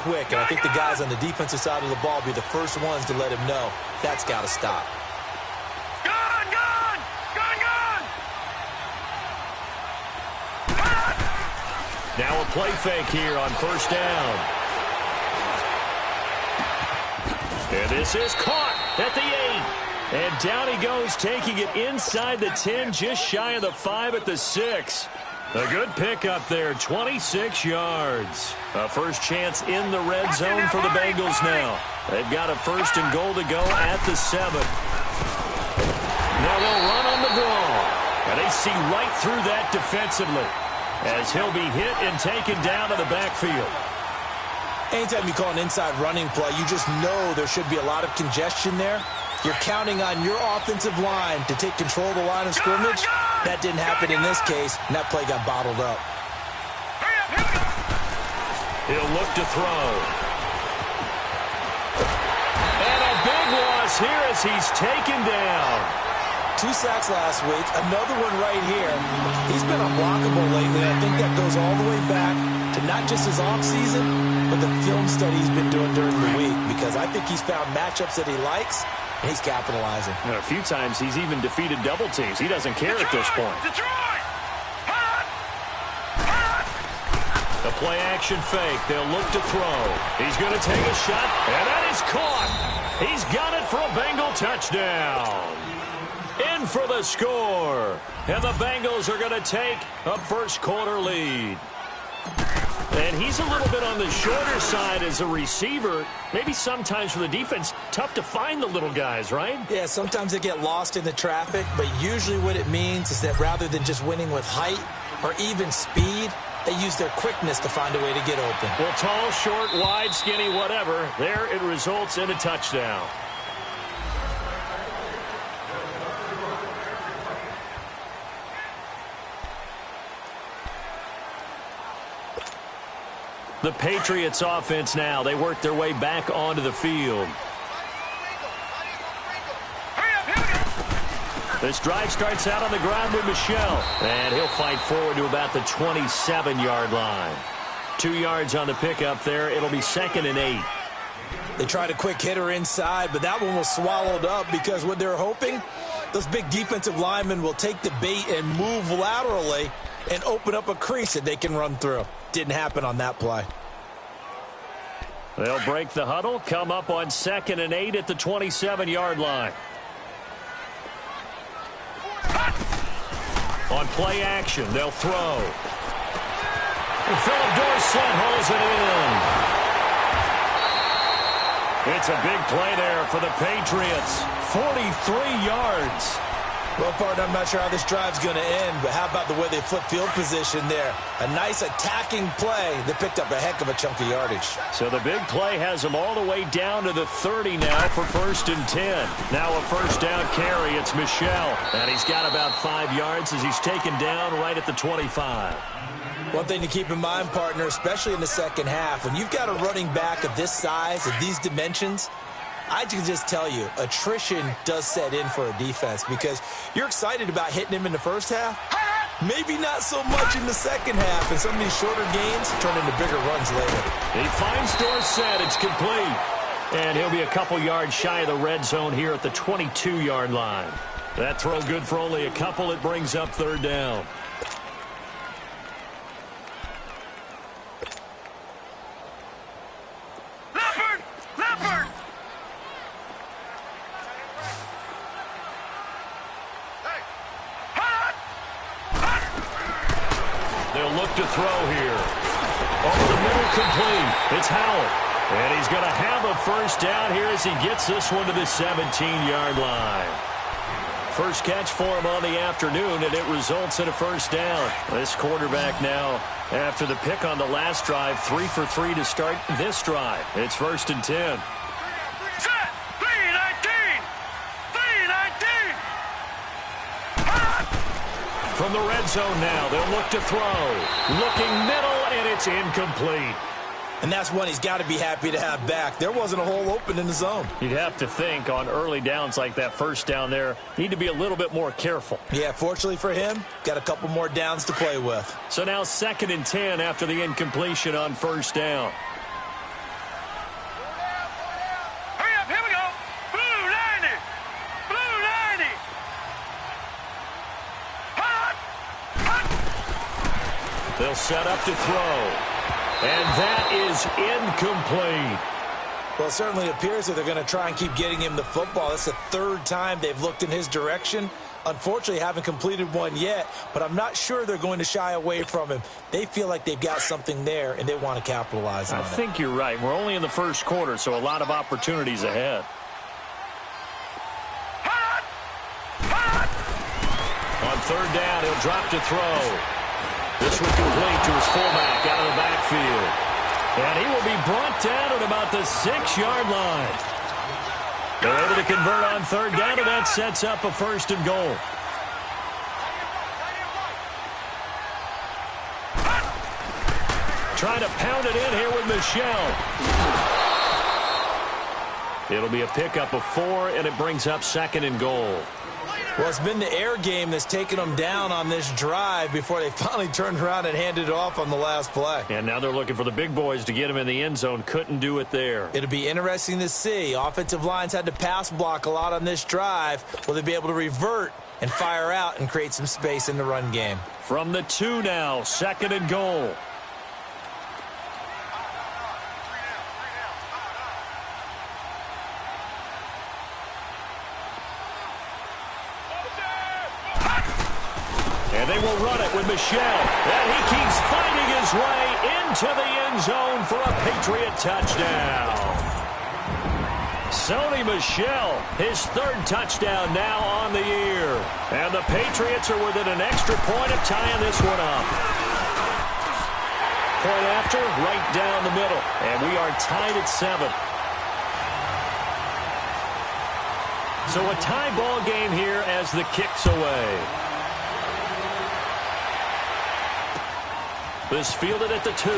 quick, and I think the guys on the defensive side of the ball will be the first ones to let him know that's got to stop. Gone! Gone! Gone! Gone! Now a play fake here on first down. And this is caught at the 8. And down he goes, taking it inside the 10, just shy of the 5 at the 6. A good pickup there, 26 yards. A first chance in the red zone for the Bengals now. They've got a first and goal to go at the 7. Now they'll run on the draw. And they see right through that defensively, as he'll be hit and taken down to the backfield. Anytime you call an inside running play, you just know there should be a lot of congestion there. You're counting on your offensive line to take control of the line of scrimmage. That didn't happen in this case, and that play got bottled up. He'll look to throw. And a big loss here as he's taken down. 2 sacks last week, another one right here. He's been unblockable lately, and I think that goes all the way back to not just his offseason, but the film study he's been doing during the week, because I think he's found matchups that he likes, and he's capitalizing. And a few times he's even defeated double teams. He doesn't care at this point. The play action fake. They'll look to throw. He's going to take a shot, and that is caught. He's got it for a Bengal touchdown. In for the score. And the Bengals are going to take a first quarter lead. And he's a little bit on the shorter side as a receiver. Maybe sometimes for the defense, tough to find the little guys, right? Yeah, sometimes they get lost in the traffic, but usually what it means is that rather than just winning with height or even speed, they use their quickness to find a way to get open. Well, tall, short, wide, skinny, whatever, there it results in a touchdown. The Patriots offense now. They work their way back onto the field. This drive starts out on the ground with Michel. And he'll fight forward to about the 27-yard line. 2 yards on the pickup there. It'll be 2nd and 8. They tried a quick hitter inside, but that one was swallowed up because what they're hoping, those big defensive linemen will take the bait and move laterally and open up a crease that they can run through. Didn't happen on that play. They'll break the huddle, come up on 2nd and 8 at the 27-yard line. On play action, they'll throw. And Philip Dorsett holds it in. It's a big play there for the Patriots. 43 yards. Well, partner, I'm not sure how this drive's going to end, but how about the way they flip field position there? A nice attacking play that picked up a heck of a chunk of yardage. So the big play has them all the way down to the 30 now for 1st and 10. Now a first down carry. It's Michel, and he's got about 5 yards as he's taken down right at the 25. One thing to keep in mind, partner, especially in the second half, when you've got a running back of this size, of these dimensions, I can just tell you, attrition does set in for a defense because you're excited about hitting him in the first half. Maybe not so much in the second half, and some of these shorter gains turn into bigger runs later. He finds Dorsett. It's complete. And he'll be a couple yards shy of the red zone here at the 22-yard line. That throw good for only a couple. It brings up 3rd down. To throw here. Over the middle, complete. It's Howard. And he's going to have a first down here as he gets this one to the 17-yard line. First catch for him on the afternoon, and it results in a first down. This quarterback now, after the pick on the last drive, 3 for 3 to start this drive. It's 1st and 10. From the red zone now, they'll look to throw. Looking middle, and it's incomplete. And that's one he's got to be happy to have back. There wasn't a hole open in the zone. You'd have to think on early downs like that first down there, need to be a little bit more careful. Yeah, fortunately for him, got a couple more downs to play with. So now 2nd and 10 after the incompletion on first down. They'll set up to throw. And that is incomplete. Well, it certainly appears that they're going to try and keep getting him the football. That's the third time they've looked in his direction. Unfortunately, haven't completed one yet, but I'm not sure they're going to shy away from him. They feel like they've got something there, and they want to capitalize on it. I think you're right. We're only in the first quarter, so a lot of opportunities ahead. On third down, he'll drop to throw. This one complete to his fullback out of the backfield. And he will be brought down at about the 6-yard line. They're able to convert on third down, and that sets up a 1st and goal. Trying to pound it in here with Michel. It'll be a pickup of 4, and it brings up 2nd and goal. Well, it's been the air game that's taken them down on this drive before they finally turned around and handed it off on the last play. And now they're looking for the big boys to get him in the end zone. Couldn't do it there. It'll be interesting to see. Offensive lines had to pass block a lot on this drive. Will they be able to revert and fire out and create some space in the run game? From the 2 now, 2nd and goal. And they will run it with Michel. And he keeps fighting his way into the end zone for a Patriot touchdown. Sony Michel, his 3rd touchdown now on the year. And the Patriots are within an extra point of tying this one up. Point after, right down the middle. And we are tied at 7. So a tie ball game here as the kick's away. This fielded at the 2. And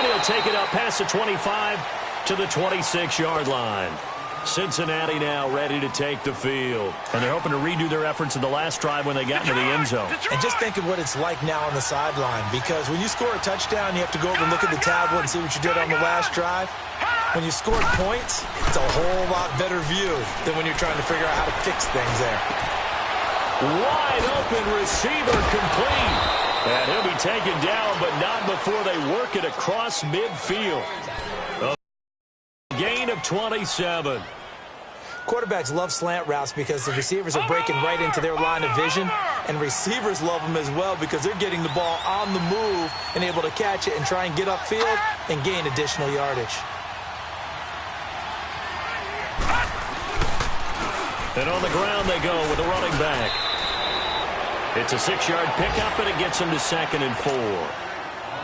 he'll take it up past the 25 to the 26-yard line. Cincinnati now ready to take the field. And they're hoping to redo their efforts in the last drive when they got into the end zone. And just think of what it's like now on the sideline, because when you score a touchdown, you have to go over and look at the tablet and see what you did on the last drive. When you scored points, it's a whole lot better view than when you're trying to figure out how to fix things there. Wide open receiver complete. And he'll be taken down, but not before they work it across midfield. A gain of 27. Quarterbacks love slant routes because the receivers are breaking right into their line of vision, and receivers love them as well because they're getting the ball on the move and able to catch it and try and get upfield and gain additional yardage. And on the ground they go with a running back. It's a 6-yard pickup, and it gets them to 2nd and 4.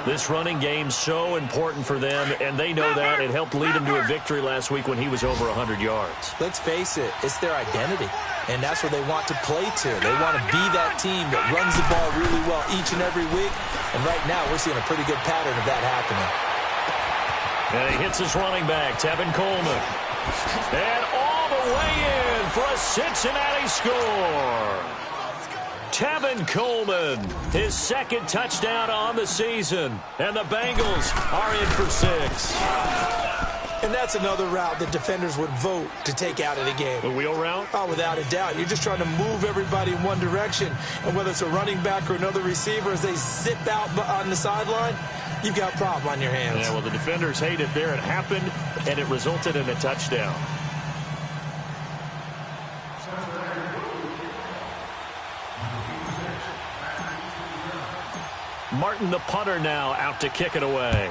This running game's so important for them, and they know that. It helped lead them to a victory last week when he was over 100 yards. Let's face it, it's their identity, and that's what they want to play to. They want to be that team that runs the ball really well each and every week, and right now we're seeing a pretty good pattern of that happening. And he hits his running back, Tevin Coleman. And all the way in for a Cincinnati score. Tevin Coleman, his 2nd touchdown on the season. And the Bengals are in for 6. And that's another route that defenders would vote to take out of the game. The wheel route? Oh, without a doubt. You're just trying to move everybody in one direction. And whether it's a running back or another receiver, as they zip out on the sideline, you've got a problem on your hands. Yeah, well, the defenders hate it there. It happened, and it resulted in a touchdown. Martin, the punter, now out to kick it away.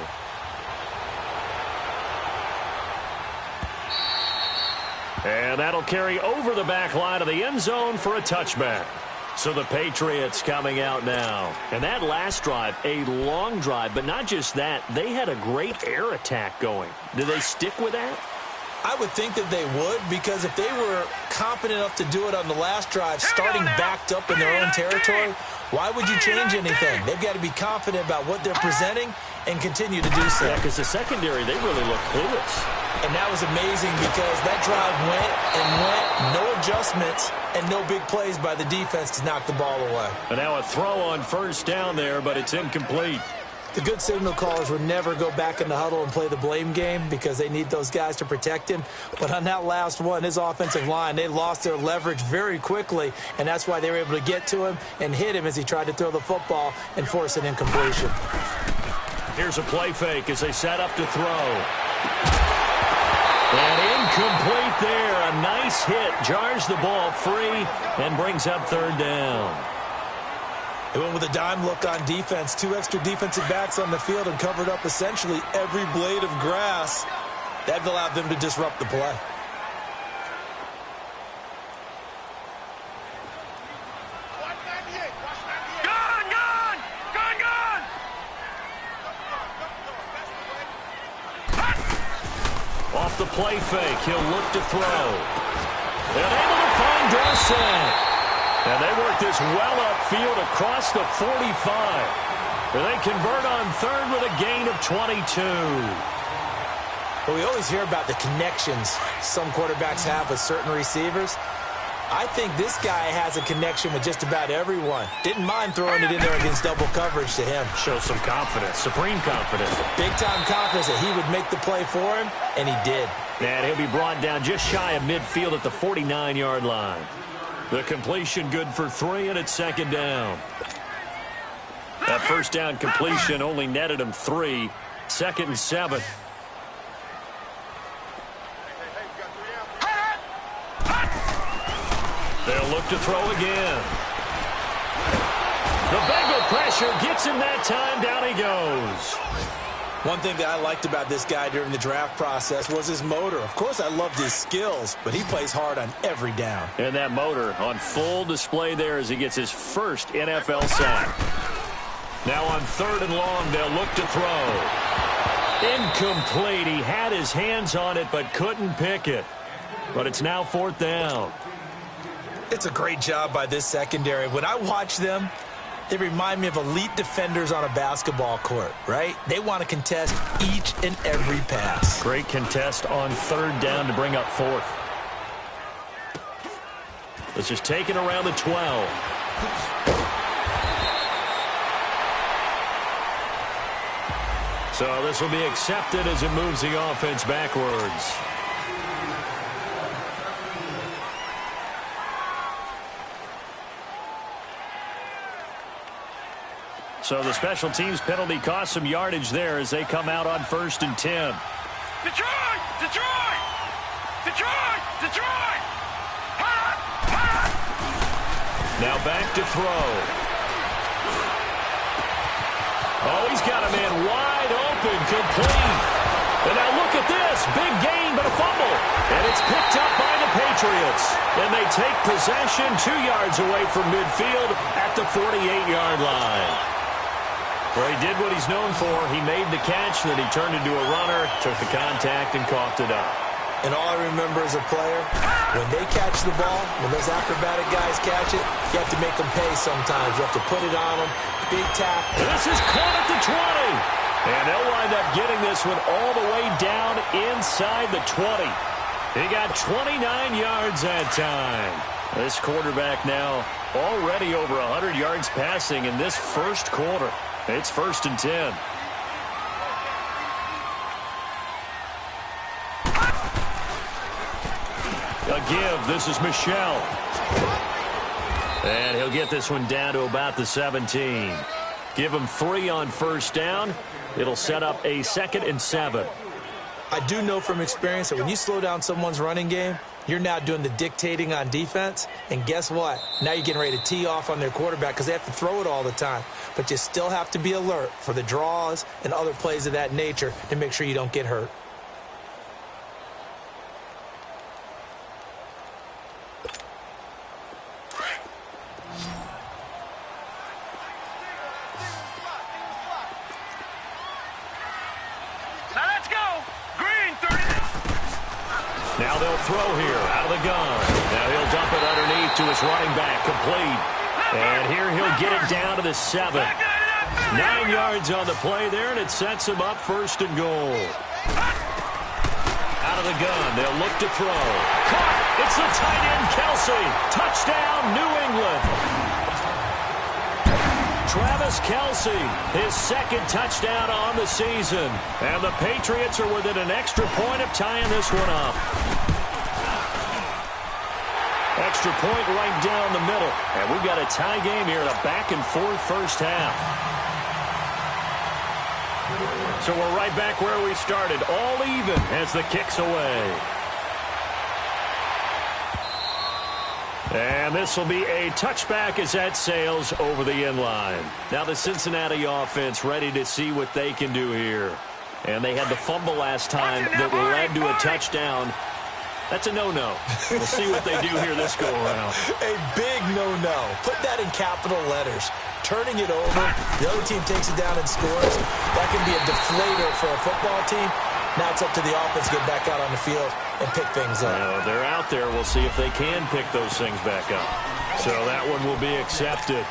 And that'll carry over the back line of the end zone for a touchback. So the Patriots coming out now. And that last drive, a long drive, but not just that. They had a great air attack going. Do they stick with that? I would think that they would, because if they were confident enough to do it on the last drive, starting backed up in their own territory, why would you change anything? They've got to be confident about what they're presenting and continue to do so. Yeah, because the secondary, they really look clueless. And that was amazing because that drive went, no adjustments, and no big plays by the defense to knock the ball away. And now a throw on 1st down there, but it's incomplete. The good signal callers would never go back in the huddle and play the blame game because they need those guys to protect him. But on that last one, his offensive line, they lost their leverage very quickly, and that's why they were able to get to him and hit him as he tried to throw the football and force an incompletion. Here's a play fake as they set up to throw. And incomplete there. A nice hit. Jars the ball free and brings up third down. They went with a dime look on defense. 2 extra defensive backs on the field and covered up essentially every blade of grass. That allowed them to disrupt the play. Gone, gone! Gone, gone! Off the play fake, he'll look to throw. And able to find Dorsett. And they work this well upfield across the 45. And they convert on third with a gain of 22. But we always hear about the connections some quarterbacks have with certain receivers. I think this guy has a connection with just about everyone. Didn't mind throwing it in there against double coverage to him. Shows some confidence, supreme confidence. Big-time confidence that he would make the play for him, and he did. And he'll be brought down just shy of midfield at the 49-yard line. The completion good for 3, and it's second down. That first down completion only netted him 3. 2nd and 7. They'll look to throw again. The Bengal pressure gets him that time. Down he goes. One thing that I liked about this guy during the draft process was his motor. Of course, I loved his skills, but he plays hard on every down. And that motor on full display there as he gets his first NFL sack. Now on 3rd and long, they'll look to throw. Incomplete. He had his hands on it, but couldn't pick it. But it's now 4th down. It's a great job by this secondary. When I watch them, they remind me of elite defenders on a basketball court, right? They want to contest each and every pass. Great contest on 3rd down to bring up 4th. This is taken around the 12. So this will be accepted as it moves the offense backwards. So the special teams penalty cost some yardage there as they come out on 1st and 10. Detroit! Detroit! Detroit! Detroit! Now back to throw. Oh, he's got a man wide open, complete. And now look at this. Big gain, but a fumble. And it's picked up by the Patriots. And they take possession 2 yards away from midfield at the 48-yard line. Well, he did what he's known for. He made the catch, then he turned into a runner, took the contact, and coughed it up. And all I remember as a player, when they catch the ball, when those acrobatic guys catch it, you have to make them pay sometimes. You have to put it on them. Big tap. This is caught at the 20. And they'll wind up getting this one all the way down inside the 20. He got 29 yards that time. This quarterback now already over 100 yards passing in this first quarter. It's 1st and 10. A give. This is Michel. And he'll get this one down to about the 17. Give him 3 on 1st down. It'll set up a 2nd and 7. I do know from experience that when you slow down someone's running game, you're now doing the dictating on defense. And guess what? Now you're getting ready to tee off on their quarterback because they have to throw it all the time. But you still have to be alert for the draws and other plays of that nature to make sure you don't get hurt. Now let's go! Green, 30. Now they'll throw here out of the gun. Now he'll dump it underneath to his running back, complete. And here he'll get it down to the 7. 9 yards on the play there, and it sets him up 1st and goal. Out of the gun, they'll look to throw. Caught! It's the tight end, Kelsey. Touchdown, New England. Travis Kelce, his second touchdown on the season. And the Patriots are within an extra point of tying this one up. Extra point right down the middle. And we've got a tie game here in a back-and-forth first half. So we're right back where we started, all even as the kick's away. And this will be a touchback as that sails over the end line. Now the Cincinnati offense ready to see what they can do here. And they had the fumble last time that led to a touchdown. That's a no-no. We'll see what they do here this go-around. A big no-no. Put that in capital letters. Turning it over, the other team takes it down and scores. That can be a deflator for a football team. Now it's up to the offense to get back out on the field and pick things up. They're out there. We'll see if they can pick those things back up. So that one will be accepted.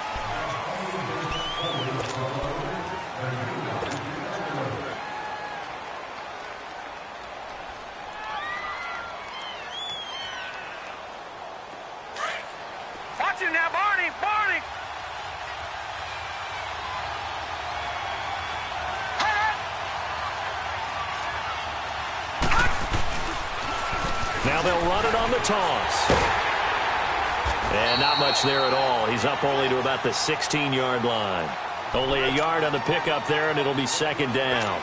Watch it now, Barney! Barney! Now they'll run it on the toss. And not much there at all. He's up only to about the 16-yard line. Only a yard on the pickup there, and it'll be second down.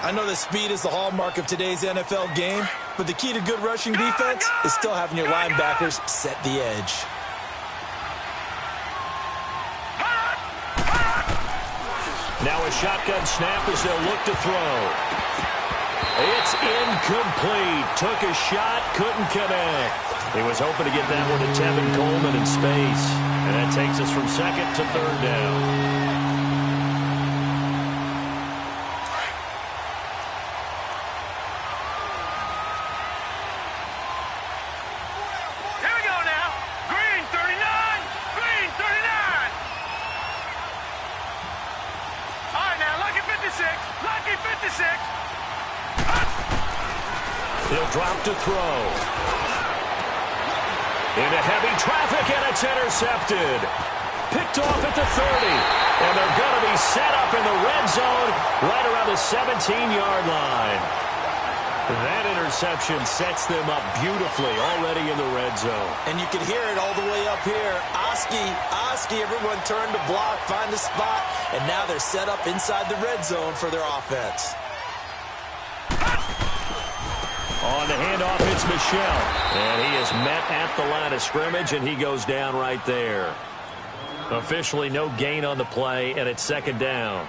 I know that speed is the hallmark of today's NFL game, but the key to good rushing defense is still having your linebackers set the edge. Now a shotgun snap as they'll look to throw. It's incomplete. Took a shot, couldn't connect. He was hoping to get that one to Tevin Coleman in space. And that takes us from second to third down. Here we go now. Green 39. Green 39. All right now, Lucky 56. Lucky 56. He'll drop to throw. Into heavy traffic, and it's intercepted. Picked off at the 30. And they're going to be set up in the red zone right around the 17-yard line. That interception sets them up beautifully already in the red zone. And you can hear it all the way up here. Oski, everyone turned to block, find the spot, and now they're set up inside the red zone for their offense. On the handoff, it's Michel. And he is met at the line of scrimmage, and he goes down right there. Officially no gain on the play, and it's second down.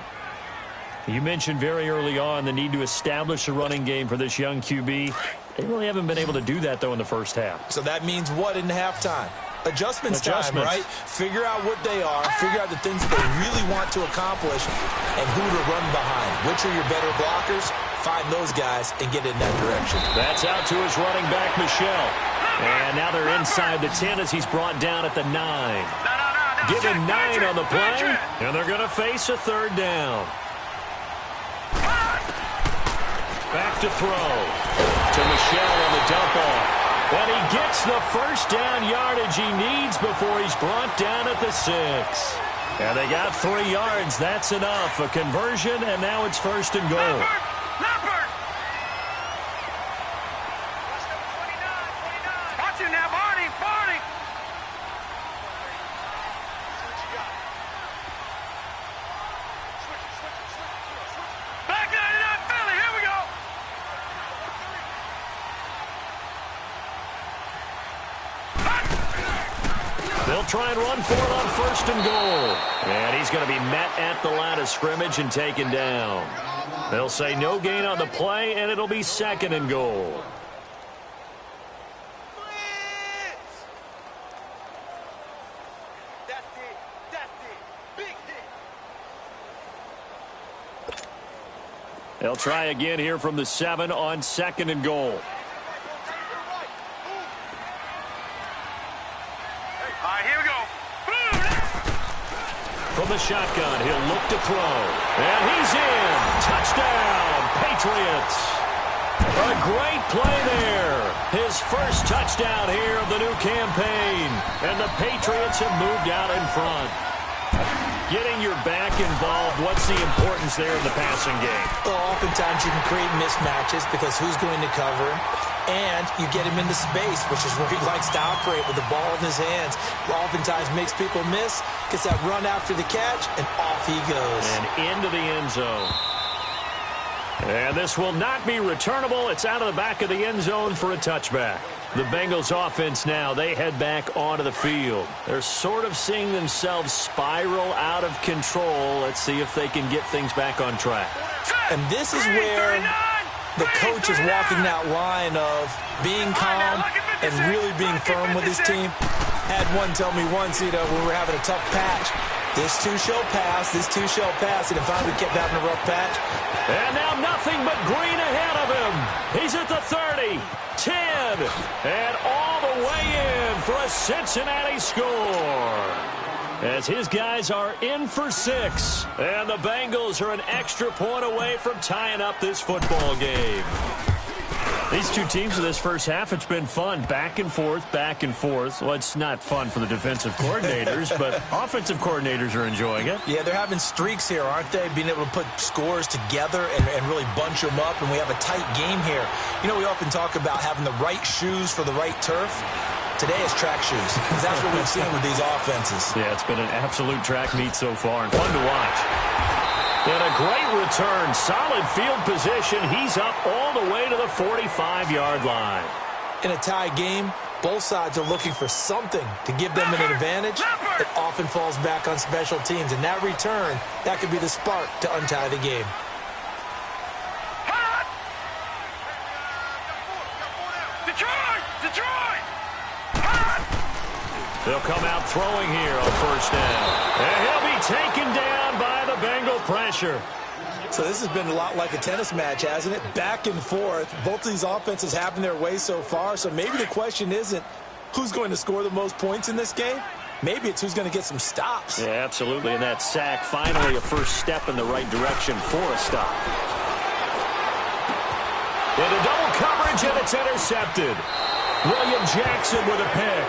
You mentioned very early on the need to establish a running game for this young QB. They really haven't been able to do that, though, in the first half. So that means what in halftime? Adjustments time, right? Figure out what they are, figure out the things that they really want to accomplish, and who to run behind. Which are your better blockers? Find those guys and get in that direction. That's out to his running back, Michel. And now they're inside the 10 as he's brought down at the 9. Given 9 on the play, and they're going to face a third down. Back to throw. To Michel on the dump off. And he gets the first down yardage he needs before he's brought down at the 6. And they got 3 yards. That's enough. A conversion, and now it's first and goal. Leopard! Watch it now, Barney! Barney! Back 99 Philly, here we go! They'll try and run for it on first and goal. And he's going to be met at the line of scrimmage and taken down. They'll say no gain on the play, and it'll be second and goal. They'll try again here from the 7 on second and goal. From the shotgun, he'll look to throw. And he's in. Touchdown, Patriots. A great play there. His first touchdown here of the new campaign. And the Patriots have moved out in front. Getting your back involved, what's the importance there in the passing game? Well, oftentimes you can create mismatches because who's going to cover him? And you get him into space, which is where he likes to operate with the ball in his hands. Oftentimes makes people miss, gets that run after the catch, and off he goes. And into the end zone. And this will not be returnable. It's out of the back of the end zone for a touchback. The Bengals offense now, they head back onto the field. They're sort of seeing themselves spiral out of control. Let's see if they can get things back on track. And this is where the coach is walking that line of being calm and really being firm with his team. Had one tell me once, when we were having a tough patch, this too shall pass, this too shall pass, and if I kept having a rough patch. And now nothing but green ahead of him. He's at the 30, 10, and all the way in for a Cincinnati score. As his guys are in for 6. And the Bengals are an extra point away from tying up this football game. These two teams in this first half, it's been fun. Back and forth, back and forth. Well, it's not fun for the defensive coordinators, but offensive coordinators are enjoying it. Yeah, they're having streaks here, aren't they? Being able to put scores together and really bunch them up, and we have a tight game here. We often talk about having the right shoes for the right turf. Today is track shoes, because that's what we've seen with these offenses. Yeah, it's been an absolute track meet so far, and fun to watch. And a great return, solid field position. He's up all the way to the 45-yard line. In a tie game, both sides are looking for something to give them an advantage. It often falls back on special teams, and that return, that could be the spark to untie the game. Detroit! They'll come out throwing here on first down. And he'll be taken down by the Bengal pressure. So this has been a lot like a tennis match, hasn't it? Back and forth. Both of these offenses having their way so far. So maybe the question isn't who's going to score the most points in this game. Maybe it's who's going to get some stops. Yeah, absolutely. And that sack, finally a first step in the right direction for a stop. Into double coverage, and it's intercepted. William Jackson with a pick.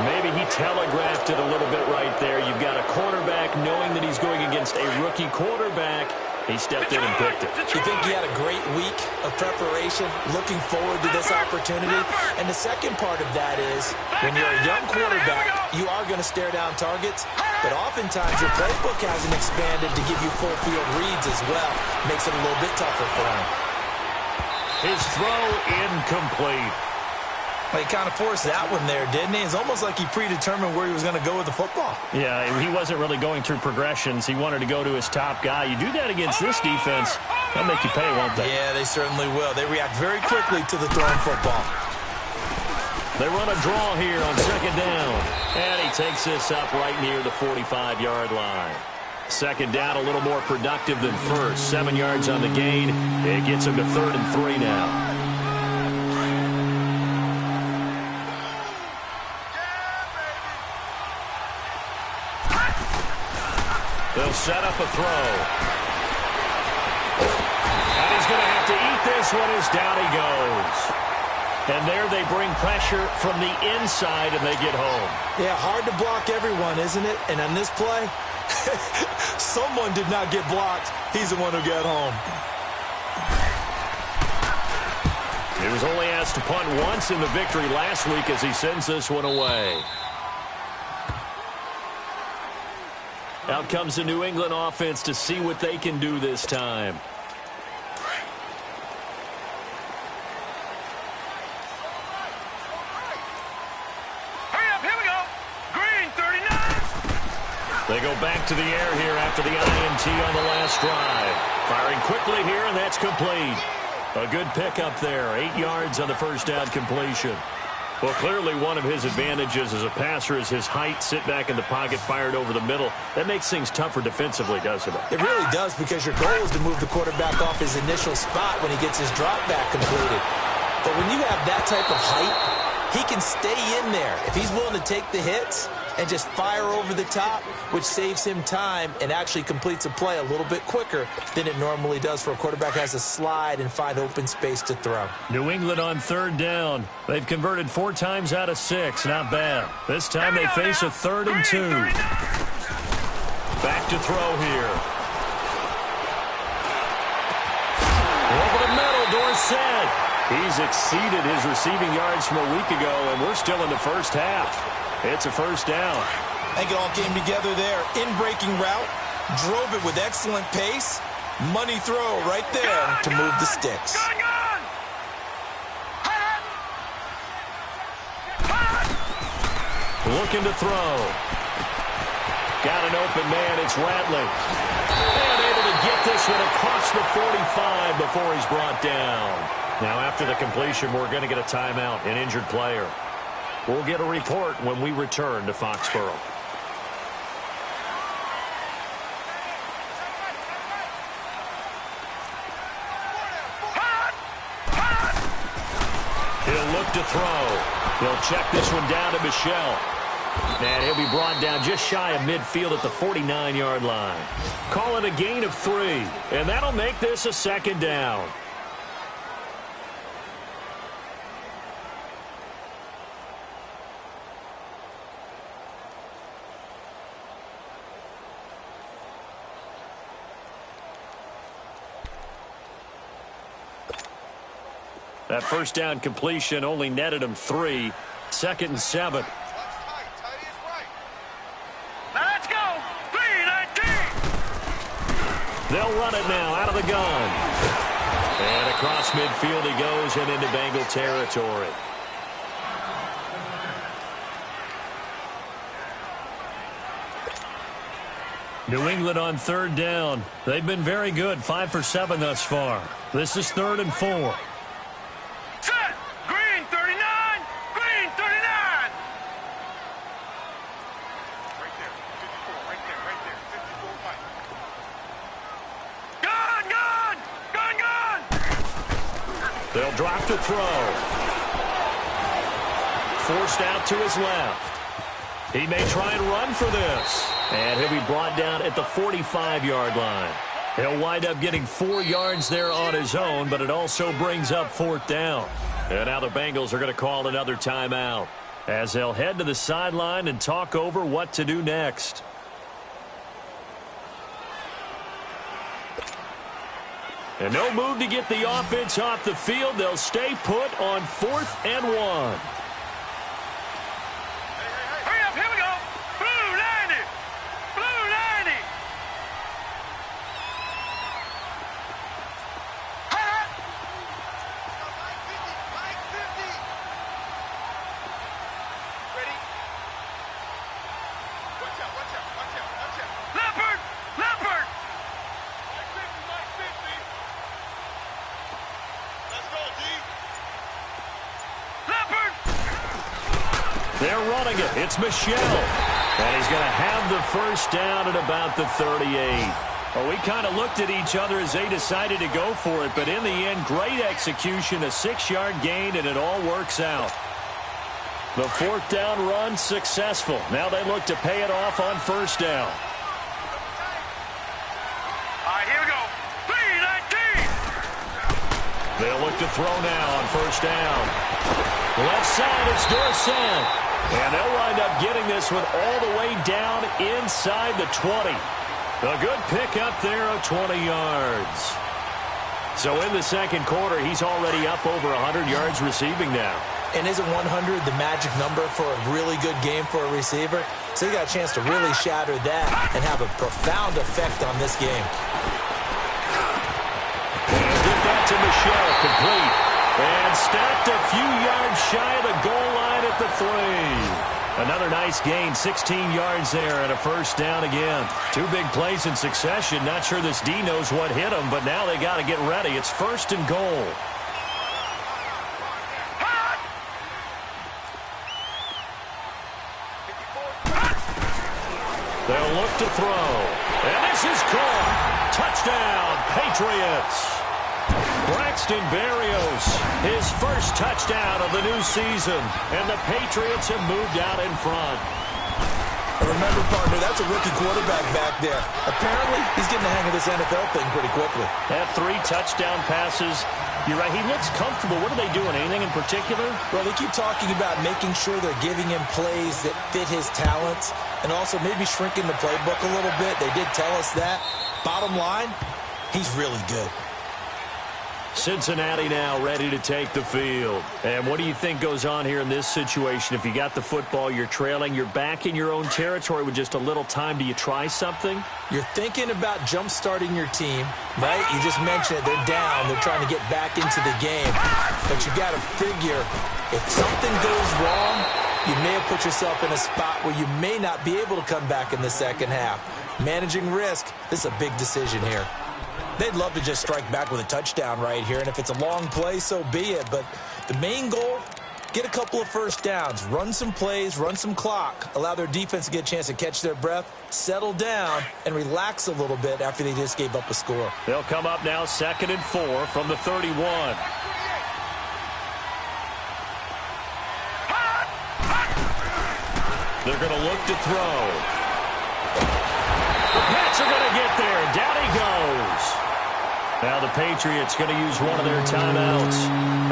Maybe he telegraphed it a little bit right there. You've got a quarterback knowing that he's going against a rookie quarterback. He stepped in and picked it. You think he had a great week of preparation, looking forward to this opportunity? And the second part of that is, when you're a young quarterback, you are going to stare down targets, but oftentimes your playbook hasn't expanded to give you full field reads as well. Makes it a little bit tougher for him. His throw incomplete. Well, he kind of forced that one there, didn't he? It's almost like he predetermined where he was going to go with the football. Yeah, he wasn't really going through progressions. He wanted to go to his top guy. You do that against this defense, they'll make you pay, won't they? Yeah, they certainly will. They react very quickly to the thrown football. They run a draw here on second down. And he takes this up right near the 45-yard line. Second down, a little more productive than first. 7 yards on the gain. It gets him to 3rd and 3 now. They'll set up a throw. And he's going to have to eat this one as down he goes. And there they bring pressure from the inside, and they get home. Yeah, hard to block everyone, isn't it? And on this play, someone did not get blocked. He's the one who got home. He was only asked to punt once in the victory last week as he sends this one away. Out comes the New England offense to see what they can do this time. Hurry up, here we go. Green, 39. They go back to the air here after the INT on the last drive. Firing quickly here, and that's complete. A good pickup there. 8 yards on the first down completion. Well, clearly one of his advantages as a passer is his height. Sit back in the pocket, fired over the middle. That makes things tougher defensively, doesn't it? It really does, because your goal is to move the quarterback off his initial spot when he gets his drop back completed. But when you have that type of height, he can stay in there. If he's willing to take the hits and just fire over the top, which saves him time and actually completes a play a little bit quicker than it normally does for a quarterback who has to slide and find open space to throw. New England on 3rd down. They've converted 4 times out of 6. Not bad. This time they face a 3rd and 2. Back to throw here. Over the middle, Dorsett. He's exceeded his receiving yards from a week ago, and we're still in the first half. It's a first down. I think it all came together there. In-breaking route, drove it with excellent pace. Money throw right there to move the sticks. Looking to throw. Got an open man. It's Ratley. And able to get this one across the 45 before he's brought down. Now, after the completion, we're going to get a timeout, an injured player. We'll get a report when we return to Foxborough. He'll look to throw. He'll check this one down to Michel. And he'll be brought down just shy of midfield at the 49-yard line. Call it a gain of 3, and that'll make this a second down. That first down completion only netted him 3. 2nd and 7. Let's go. 3-19. They'll run it now out of the gun. And across midfield he goes and into Bengal territory. New England on 3rd down. They've been very good, 5 for 7 thus far. This is 3rd and 4. Set. Green 39. Green 39. Right there. 54. Right there. Right there. 54 Mike. Gun. Gun. Gun. Gun. They'll drop to throw. Forced out to his left. He may try and run for this. And he'll be brought down at the 45-yard line. He'll wind up getting 4 yards there on his own, but it also brings up 4th down. And now the Bengals are going to call another timeout as they'll head to the sideline and talk over what to do next. And no move to get the offense off the field. They'll stay put on 4th and 1. Hurry up. Here we go. Blue 90. Blue 90. Ready? Watch out. Watch out. Watch out. Watch out. Leopard. Leopard. Mike 50. Mike 50. Let's go, D. Leopard. They're running it. It's Michel. And he's going to have the first down at about the 38. Well, we kind of looked at each other as they decided to go for it, but in the end, great execution, a 6-yard gain, and it all works out. The 4th down run successful. Now they look to pay it off on 1st down. All right, here we go. 3-19. They'll look to throw now on 1st down. Left side, it's Dorsett. And they'll wind up getting this one all the way down inside the 20. A good pickup there of 20 yards. So in the 2nd quarter, he's already up over 100 yards receiving now. And isn't 100 the magic number for a really good game for a receiver? So he got a chance to really shatter that and have a profound effect on this game. And get that to Michel, complete. And stopped a few yards shy of the goal line at the 3. Another nice gain, 16 yards there and a first down again. 2 big plays in succession. Not sure this D knows what hit him, but now they got to get ready. It's 1st and goal. They'll look to throw. And this is caught. Touchdown, Patriots. Braxton Berrios, his first touchdown of the new season. And the Patriots have moved out in front. And remember, partner, that's a rookie quarterback back there. Apparently, he's getting the hang of this NFL thing pretty quickly. Had 3 touchdown passes. You're right, he looks comfortable. What are they doing? Anything in particular? Well, they keep talking about making sure they're giving him plays that fit his talents and also maybe shrinking the playbook a little bit. They did tell us that. Bottom line, he's really good. Cincinnati now ready to take the field. And what do you think goes on here in this situation? If you got the football, you're trailing, you're back in your own territory with just a little time. Do you try something? You're thinking about jump-starting your team, right? You just mentioned it. They're down. They're trying to get back into the game. But you got to figure if something goes wrong, you may have put yourself in a spot where you may not be able to come back in the second half. Managing risk, this is a big decision here. They'd love to just strike back with a touchdown right here, and if it's a long play, so be it. But the main goal, get a couple of first downs, run some plays, run some clock, allow their defense to get a chance to catch their breath, settle down, and relax a little bit after they just gave up a score. They'll come up now 2nd and 4 from the 31. They're going to look to throw. The Pats are going to get there. Down he goes. Now the Patriots going to use one of their timeouts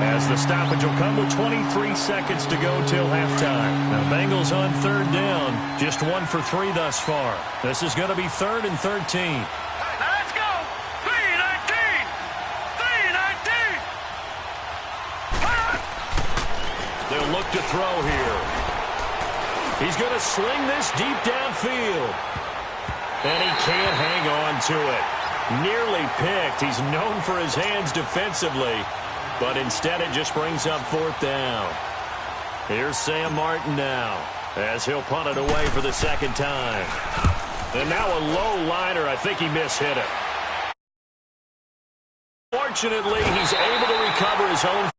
as the stoppage will come with 23 seconds to go till halftime. Now Bengals on 3rd down, just 1 for 3 thus far. This is going to be 3rd and 13. Let's go! 3-19! 3-19! They'll look to throw here. He's going to sling this deep downfield. And he can't hang on to it. Nearly picked. He's known for his hands defensively, but instead it just brings up 4th down. Here's Sam Martin now as he'll punt it away for the 2nd time. And now a low liner. I think he mishit it. Fortunately, he's able to recover his own